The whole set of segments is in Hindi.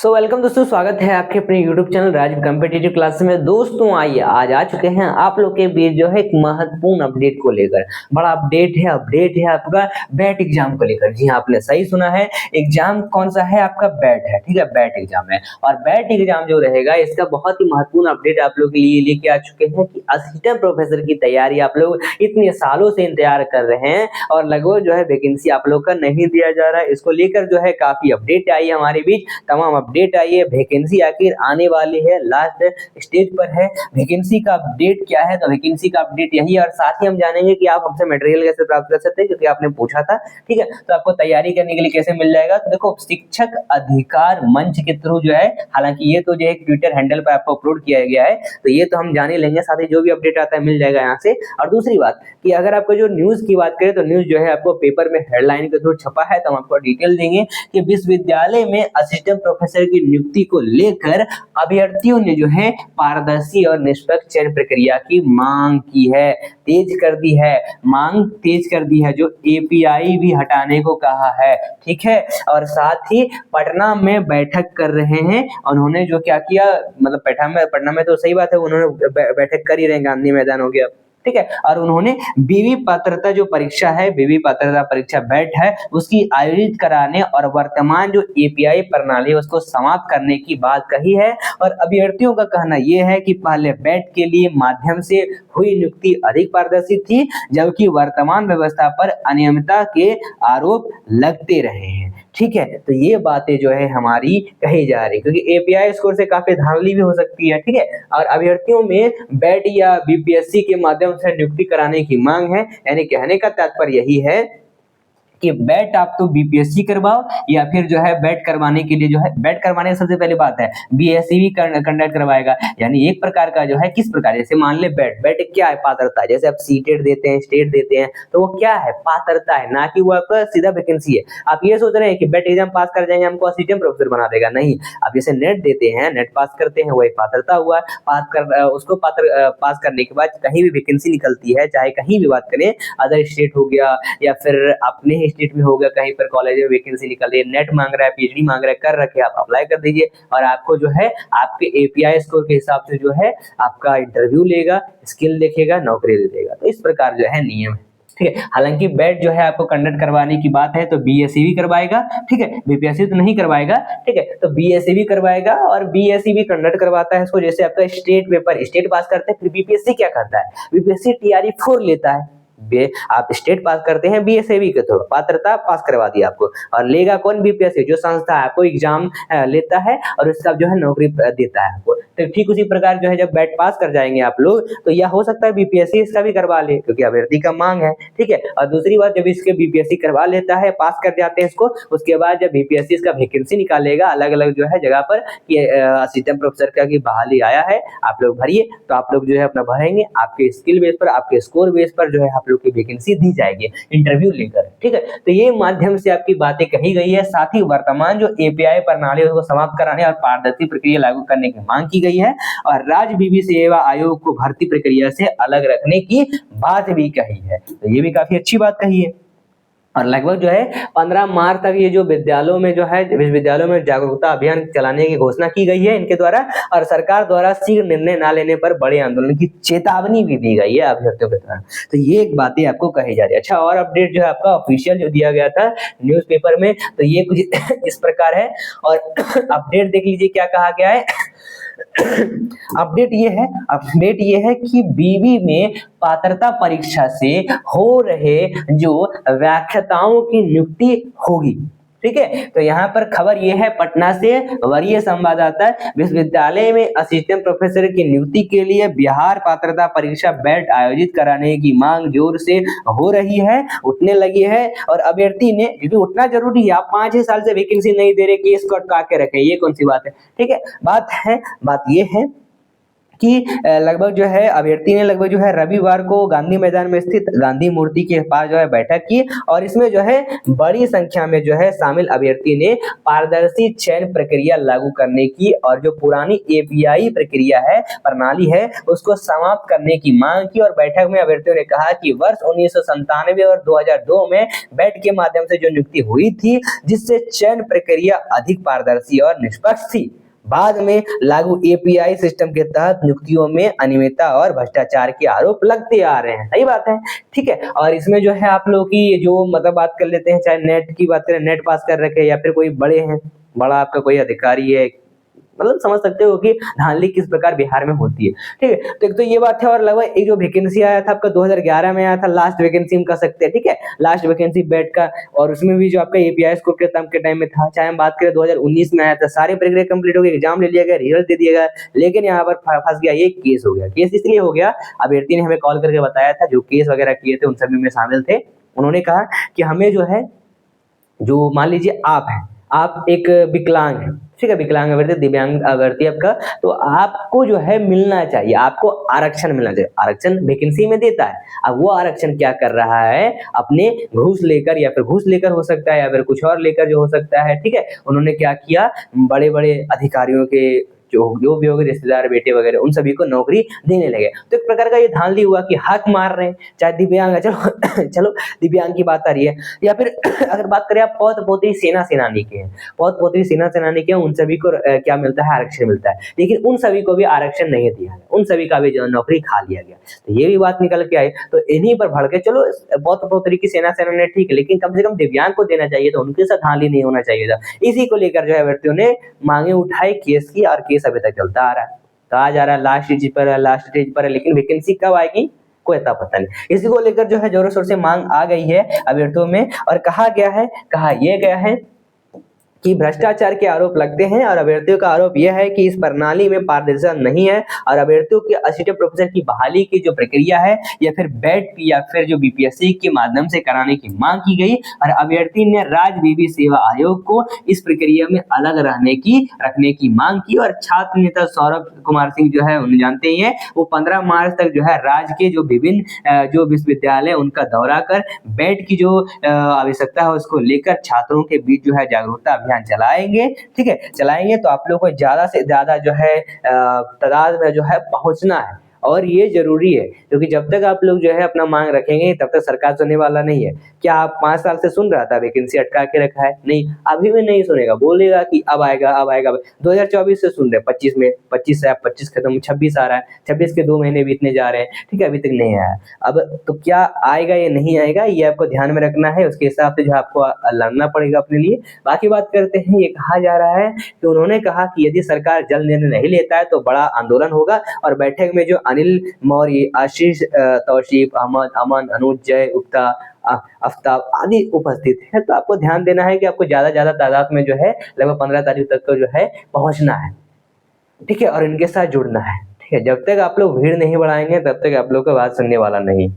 वेलकम दोस्तों, स्वागत है आपके अपने यूट्यूब चैनल राज कॉम्पिटिटिव क्लास में। दोस्तों आइए आज आ चुके हैं आप लोग के बीच जो है एक महत्वपूर्ण अपडेट को लेकर। बड़ा अपडेट है आपका बैट एग्जाम को लेकर। जी हाँ, आपने सही सुना है। एग्जाम कौन सा है? आपका बैट है। ठीक है, बैट एग्जाम है और बैट एग्जाम जो रहेगा इसका बहुत ही महत्वपूर्ण अपडेट आप लोग के लिए लेके आ चुके हैं कि असिस्टेंट प्रोफेसर की तैयारी आप लोग इतने सालों से इंतजार कर रहे हैं और लगभग जो है वैकेंसी आप लोग का नहीं दिया जा रहा है। इसको लेकर जो है काफी अपडेट आई है हमारे बीच। तमाम अपडेट आई है, वैकेंसी आखिर आने वाली है, लास्ट स्टेज पर है। वैकेंसी का अपडेट क्या है? तो वैकेंसी का अपडेट यही है और साथ ही हम जानेंगे कि आप हमसे मटेरियल कैसे प्राप्त कर सकते हैं, क्योंकि आपने पूछा था। ठीक है, तो आपको तैयारी करने के लिए कैसे मिल जाएगा? तो देखो, शिक्षक अधिकार मंच के थ्रू जो है, हालांकि ये तो जो है ट्विटर हैंडल पर आपको अपलोड किया गया है, तो ये तो हम जान ही लेंगे। साथ ही जो भी अपडेट आता है मिल जाएगा यहाँ से। और दूसरी बात कि अगर आपको जो न्यूज की बात करें तो न्यूज जो है आपको पेपर में हेडलाइन के थ्रू छपा है, तो हम आपको डिटेल देंगे कि विश्वविद्यालय में असिस्टेंट प्रोफेसर की नियुक्ति को लेकर अभ्यर्थियों ने जो है पारदर्शी और निष्पक्ष चयन प्रक्रिया की मांग की है, तेज कर दी है। मांग तेज कर दी है, जो एपीआई भी हटाने को कहा है। ठीक है, और साथ ही पटना में बैठक कर रहे हैं। उन्होंने जो क्या किया, मतलब पटना में तो सही बात है, उन्होंने बैठक कर ही रहे, गांधी मैदान हो गया। ठीक है, और उन्होंने बीवी पात्रता जो परीक्षा है, बीवी पात्रता परीक्षा बैट है, उसकी आयोजित कराने और वर्तमान जो एपीआई प्रणाली है उसको समाप्त करने की बात कही है। और अभ्यर्थियों का कहना यह है कि पहले बैट के लिए माध्यम से हुई नियुक्ति अधिक पारदर्शी थी, जबकि वर्तमान व्यवस्था पर अनियमितता के आरोप लगते रहे हैं। ठीक है, तो ये बातें जो है हमारी कही जा रही, क्योंकि एपीआई स्कोर से काफी धांधली भी हो सकती है। ठीक है, और अभ्यर्थियों में बैट या बीपीएससी के माध्यम से नियुक्ति कराने की मांग है। यानी कहने का तात्पर्य यही है कि बैट आप तो बीपीएससी करवाओ, या फिर जो है बैट करवाने के लिए जो है, बैट करवाने की सबसे पहले बात है बीएससी भी कंडक्ट करवाएगा। यानी एक प्रकार का जो है, किस प्रकार, जैसे मान ले बैट क्या है? पात्रता। जैसे आप सीटेट देते हैं, स्टेट देते हैं, तो वो क्या है? पात्रता है, ना कि वो आपका सीधा वैकेंसी है। आप ये सोच रहे हैं कि बैट एग्जाम पास कर जाएंगे हमको असिस्टेंट प्रोफेसर बना देगा, नहीं। आप जैसे नेट देते हैं, नेट पास करते हैं, वो एक पात्रता हुआ। उसको पास करने के बाद कहीं भी वैकेंसी निकलती है, चाहे कहीं भी बात करें, अदर स्टेट हो गया या फिर अपने स्टेट में होगा, कहीं पर कॉलेज में वैकेंसी निकल रही है, नेट मांग रहा है, पीएचडी मांग रहा है, कर रखे, आप अप्लाई कर दीजिए और आपको जो है आपके एपीआई स्कोर के हिसाब से जो है आपका इंटरव्यू लेगा, स्किल देखेगा, नौकरी दे देगा। तो इस प्रकार जो है नियम है। ठीक है, हालांकि बैट जो है आपको कंडक्ट करवाने की बात है तो बीएससी भी करवाएगा। ठीक है, बीपीएससी तो नहीं करवाएगा। ठीक है, तो बीएससी भी करवाएगा और बीएससी भी कंडक्ट करवाता है इसको। जैसे आपका स्टेट पेपर, स्टेट पास करते हैं, फिर बीपीएससी क्या करता है? बीपीएससी टीआरई 4 लेता है। आप स्टेट पास करते हैं, बीएसएबी के थ्रू पात्रता पास करवा दिया आपको, और लेगा कौन? बीपीएससी, जो संस्था आपको एग्जाम लेता है और उसका जो है नौकरी देता है आपको। तो ठीक उसी प्रकार जो है जब बैट पास कर जाएंगे आप लोग, तो यह हो सकता है बीपीएससी इसका भी करवा ले, क्योंकि अभ्यर्थी का मांग है। ठीक है, और दूसरी बात, जब इसके बीपीएससी करवा लेता है, पास कर जाते हैं इसको, उसके बाद जब बीपीएससी इसका वैकेंसी निकालेगा अलग अलग जो है जगह पर कि असिस्टेंट प्रोफेसर का की बहाली आया है, आप लोग भरिए, तो आप लोग जो है अपना भरेंगे, आपके स्किल बेस पर, आपके स्कोर बेस पर जो है आप लोग की वैकेंसी दी जाएगी इंटरव्यू लेकर। ठीक है, तो ये माध्यम से आपकी बातें कही गई है। साथ ही वर्तमान जो एपीआई प्रणाली है उसको समाप्त कराने और पारदर्शी प्रक्रिया लागू करने की मांग की गई है, और राज्य विधि सेवा आयोग को भर्ती प्रक्रिया से अलग रखने की बात भी कही है। तो ये भी काफी अच्छी बात कही है। और लगभग जो है 15 मार्च तक ये जो विद्यालयों में जो है, विश्वविद्यालयों में जागरूकता अभियान चलाने की घोषणा की गई है इनके द्वारा, और सरकार द्वारा शीघ्र निर्णय न लेने पर बड़े आंदोलन की चेतावनी भी दी गई है अभ्यर्थियों के द्वारा। तो ये एक बातें आपको कही जा रही है। अच्छा, और अपडेट जो है आपका ऑफिशियल जो दिया गया था न्यूज़पेपर में, तो ये कुछ इस प्रकार है। और अपडेट देख लीजिए क्या कहा गया है। अपडेट ये है कि बीवी में पात्रता परीक्षा से हो रहे जो व्याख्याताओं की नियुक्ति होगी। ठीक है, तो यहाँ पर खबर ये है पटना से वरीय संवाददाता, विश्वविद्यालय में असिस्टेंट प्रोफेसर की नियुक्ति के लिए बिहार पात्रता परीक्षा बैट आयोजित कराने की मांग जोर से हो रही है, उठने लगी है। और अभ्यर्थी ने, क्योंकि उठना जरूरी है, आप 5-6 साल से वैकेंसी नहीं दे रहे, केस को अटका के रखें, ये कौन सी बात है? ठीक है, बात ये है कि लगभग जो है अभ्यर्थी ने लगभग जो है रविवार को गांधी मैदान में स्थित गांधी मूर्ति के पास जो है बैठक की और इसमें जो है बड़ी संख्या में जो है शामिल अभ्यर्थी ने पारदर्शी चयन प्रक्रिया लागू करने की और जो पुरानी एपीआई प्रक्रिया है प्रणाली है उसको समाप्त करने की मांग की। और बैठक में अभ्यर्थियों ने कहा कि वर्ष 1997 और 2002 में बैट के माध्यम से जो नियुक्ति हुई थी जिससे चयन प्रक्रिया अधिक पारदर्शी और निष्पक्ष थी, बाद में लागू एपीआई सिस्टम के तहत नियुक्तियों में अनियमितता और भ्रष्टाचार के आरोप लगते आ रहे हैं। सही बात है, ठीक है। और इसमें जो है आप लोग की जो मतलब बात कर लेते हैं, चाहे नेट की बात करें, नेट पास कर रखे या फिर कोई बड़े हैं, बड़ा आपका कोई अधिकारी है, मतलब समझ सकते हो कि धांधली किस प्रकार बिहार में होती है, ठीक है। तो एक तो ये बात है। और लगभग एक जो वैकेंसी आया था आपका 2011 में आया था, लास्ट वैकेंसी हम कह सकते हैं, ठीक है, लास्ट वैकेंसी बैट का, और उसमें भी जो आपका एपीआई स्कोर के टाइम में था। चाहे हम बात करें 2019 में आया था, सारे प्रक्रिया कंप्लीट हो गई, एग्जाम ले लिया गया, रिजल्ट दे दिया गया, लेकिन यहाँ पर फंस गया, ये केस हो गया। केस इसलिए हो गया, अभ्यर्थी ने हमें कॉल करके बताया था, जो केस वगैरह किए थे उन सभी में शामिल थे। उन्होंने कहा कि हमें जो है, जो मान लीजिए आप एक विकलांग है, ठीक है, विकलांग अभ्यर्थी, दिव्यांग अभ्यर्थी आपका, तो आपको जो है मिलना चाहिए, आपको आरक्षण मिलना चाहिए। आरक्षण वैकेंसी में देता है, अब वो आरक्षण क्या कर रहा है, अपने घूस लेकर, या फिर घूस लेकर हो सकता है, या फिर कुछ और लेकर जो हो सकता है, ठीक है। उन्होंने क्या किया, बड़े बड़े अधिकारियों के जो भी होंगे रिश्तेदार, बेटे वगैरह, उन सभी को नौकरी देने लगे। तो एक प्रकार का ये धांधली हुआ कि हक मार रहे हैं, चाहे दिव्यांग है, चलो दिव्यांग की बात आ रही है, या फिर अगर बात करें आप पौत्र पोत्री सेना सेनानी के हैं, पौत्र पोत्री सेना सेनानी के, उन सभी को क्या मिलता है, आरक्षण मिलता है, लेकिन उन सभी को भी आरक्षण नहीं दिया है, उन सभी का भी जो नौकरी खा लिया गया। तो ये भी बात निकल के आई। तो इन्हीं पर भड़के, चलो पौत्र पोत्री की सेना सेनानी ठीक है, लेकिन कम से कम दिव्यांग को देना चाहिए, तो उनके साथ धांधली नहीं होना चाहिए था। इसी को लेकर जो है अभ्यर्थियों ने मांगे उठाई, केस की, और केस अभी तक चलता आ रहा है। तो आ जा रहा है लास्ट स्टेज पर है, लेकिन वैकेंसी कब आएगी कोई अता पता नहीं। इसी को लेकर जो है जोरों शोर से मांग आ गई है अभ्यर्थियों में, और कहा यह गया है कि भ्रष्टाचार के आरोप लगते हैं, और अभ्यर्थियों का आरोप यह है कि इस प्रणाली में पारदर्शिता नहीं है, और अभ्यर्थियों के असिस्टेंट प्रोफेसर की बहाली की जो प्रक्रिया है, या फिर बैट या फिर जो बीपीएससी के माध्यम से कराने की मांग की गई, और अभ्यर्थी ने राज्य विधि सेवा आयोग को इस प्रक्रिया में अलग रखने की मांग की। और छात्र नेता सौरभ कुमार सिंह जो है, उन्हें जानते ही हैं, वो 15 मार्च तक जो है राज्य के जो विभिन्न जो विश्वविद्यालय उनका दौरा कर बैट की जो आवश्यकता है उसको लेकर छात्रों के बीच जो है जागरूकता अभियान चलाएंगे, ठीक है, चलाएंगे। तो आप लोग को ज्यादा से ज्यादा जो है तादाद में जो है पहुंचना है, और ये जरूरी है, क्योंकि जब तक आप लोग जो है अपना मांग रखेंगे तब तक सरकार सुनने वाला नहीं है। क्या आप 5 साल से सुन रहा था, वैकेंसी अटका के रखा है? नहीं, अभी भी नहीं सुनेगा, बोलेगा कि अब आएगा 2024 से सुन रहे, 25 में, 25 से आप 25 खत्म, 26 आ रहा है, 26 के 2 महीने बीतने जा रहे हैं, ठीक है, अभी तक नहीं आया। अब तो क्या आएगा या नहीं आएगा, ये आपको ध्यान में रखना है, उसके हिसाब से जो आपको लड़ना पड़ेगा अपने लिए। बाकी बात करते हैं, ये कहा जा रहा है कि उन्होंने कहा कि यदि सरकार जल्द निर्णय नहीं लेता है तो बड़ा आंदोलन होगा। और बैठक में जो अनिल मौर्य, आशीष, तौसीफ अहमद, अमन, अनुज, जय गुप्ता, आफ्ताब आदि उपस्थित है। तो आपको ध्यान देना है कि आपको ज्यादा तादाद में जो है लगभग 15 तारीख तक को जो है पहुंचना है, ठीक है, और इनके साथ जुड़ना है, ठीक है। जब तक आप लोग भीड़ नहीं बढ़ाएंगे तब तक आप लोग का बात सुनने वाला नहीं।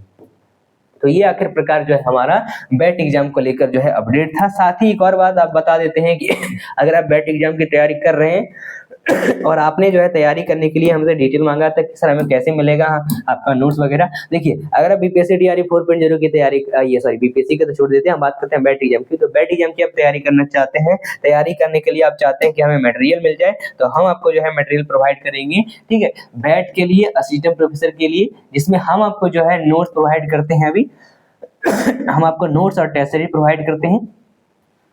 तो ये आखिर प्रकार जो है हमारा बैट एग्जाम को लेकर जो है अपडेट था। साथ ही एक और बात आप बता देते हैं कि अगर आप बैट एग्जाम की तैयारी कर रहे हैं और आपने जो है तैयारी करने के लिए हमसे डिटेल मांगा था कि सर हमें कैसे मिलेगा आपका नोट्स वगैरह। देखिए, अगर आप बीपीएससी टीआरई 4.0 की तैयारी, बीपीएससी का तो छोड़ देते हैं, हम बात करते हैं बैट एग्जाम की। तो बैट एग्जाम की आप तैयारी करना चाहते हैं, तैयारी करने के लिए आप चाहते हैं कि हमें मटेरियल मिल जाए, तो हम आपको जो है मटेरियल प्रोवाइड करेंगे, ठीक है, बैट के लिए, असिस्टेंट प्रोफेसर के लिए, जिसमें हम आपको जो है नोट्स प्रोवाइड करते हैं। अभी हम आपको नोट्स और टेस्ट सीरीज प्रोवाइड करते हैं।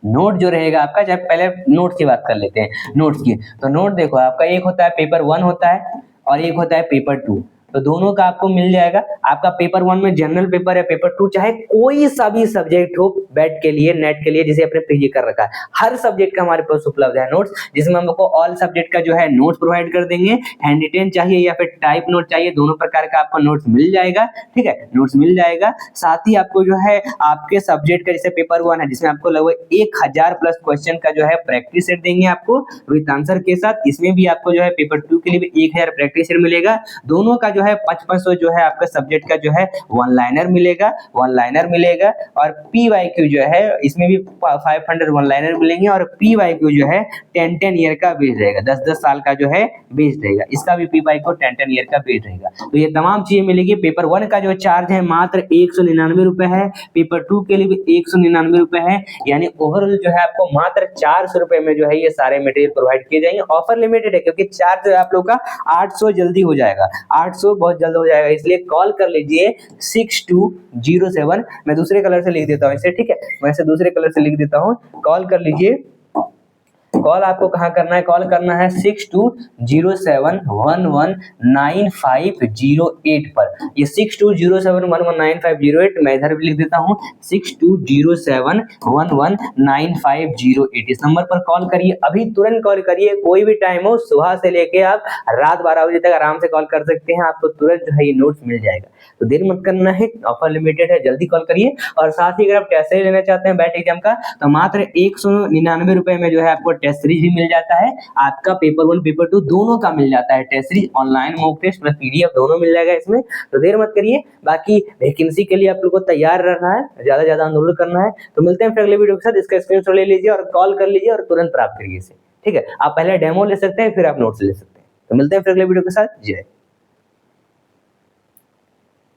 नोट जो रहेगा आपका, जब पहले नोट्स की बात कर लेते हैं, नोट्स की। तो नोट देखो, आपका एक होता है पेपर 1 होता है, और एक होता है पेपर 2। तो दोनों का आपको मिल जाएगा। आपका पेपर 1 में जनरल पेपर है, पेपर 2 चाहे कोई सा भी सब्जेक्ट हो बैट के लिए, नेट के लिए, जिसे आपने पीजी कर रखा है, हर सब्जेक्ट का हमारे पास उपलब्ध है नोट्स, जिसमें हम आपको ऑल सब्जेक्ट का जो है नोट्स प्रोवाइड कर देंगे। हैंड रिटेन चाहिए या फिर टाइप नोट चाहिए, दोनों प्रकार का आपको नोट्स मिल जाएगा, ठीक है, नोट्स मिल जाएगा। साथ ही आपको जो है आपके सब्जेक्ट का, जैसे पेपर 1 है जिसमें आपको लगभग 1000 प्लस क्वेश्चन का जो है प्रैक्टिस सेट देंगे आपको विद आंसर के साथ। इसमें भी आपको जो है पेपर 2 के लिए भी 1000 प्रैक्टिस सेट मिलेगा। दोनों का जो है 5500 जो है आपका सब्जेक्ट का जो है वन लाइनर मिलेगा और PYQ जो है इसमें भी 500 वन लाइनर मिलेंगे और PYQ जो है 10 ईयर का बेस रहेगा, 10 साल का जो है बेस रहेगा, इसका भी PYQ 10 ईयर का बेस रहेगा। तो ये तमाम चीजें मिलेगी। पेपर 1 का जो चार्ज है मात्र 199 रुपए है, पेपर 2 के लिए भी 199 रुपए है, यानी ओवरऑल जो है आपको मात्र 400 रुपए में जो है ये सारे मटेरियल प्रोवाइड किए जाएंगे। ऑफर लिमिटेड है क्योंकि चार्ज जो है आप लोग का 800 जल्दी हो जाएगा, 800 बहुत जल्द हो जाएगा, इसलिए कॉल कर लीजिए 6207। मैं दूसरे कलर से लिख देता हूँ इसे, ठीक है, मैं इसे दूसरे कलर से लिख देता हूँ। कॉल कर लीजिए। कॉल आपको कहाँ करना है? कॉल करना है 6207119508 पर। ये 6207119508 मैं इधर भी लिख देता हूँ 6207119508। इस नंबर पर कॉल करिए, अभी तुरंत कॉल करिए, कोई भी टाइम हो, सुबह से लेके आप रात 12 बजे तक आराम से कॉल कर सकते हैं, आपको तुरंत जो है ये नोट्स मिल जाएगा। तो देर मत करना है, ऑफर लिमिटेड है, जल्दी कॉल करिए। और साथ ही अगर आप टेस्ट सीरीज लेना चाहते हैं बैट एग्जाम का तो मात्र 199 रुपए में जो है आपको टेस्ट सीरीज भी मिल जाता है, आपका पेपर 1 पेपर 2 दोनों का मिल जाता है, test series online mock test plus PDF दोनों मिल जाएगा इसमें। तो देर मत करिए, बाकी वैकेंसी के लिए आप लोग को तैयार रहना है, ज्यादा ज्यादा आंदोलन करना है। तो मिलते हैं फिर अगले वीडियो के साथ, इसका स्क्रीनशॉट ले लीजिए और कॉल कर लीजिए और तुरंत प्राप्त करिए इसे, ठीक है। आप पहले डेमो ले सकते हैं फिर आप नोट्स ले सकते हैं। तो मिलते हैं फिर अगले वीडियो के साथ, जय।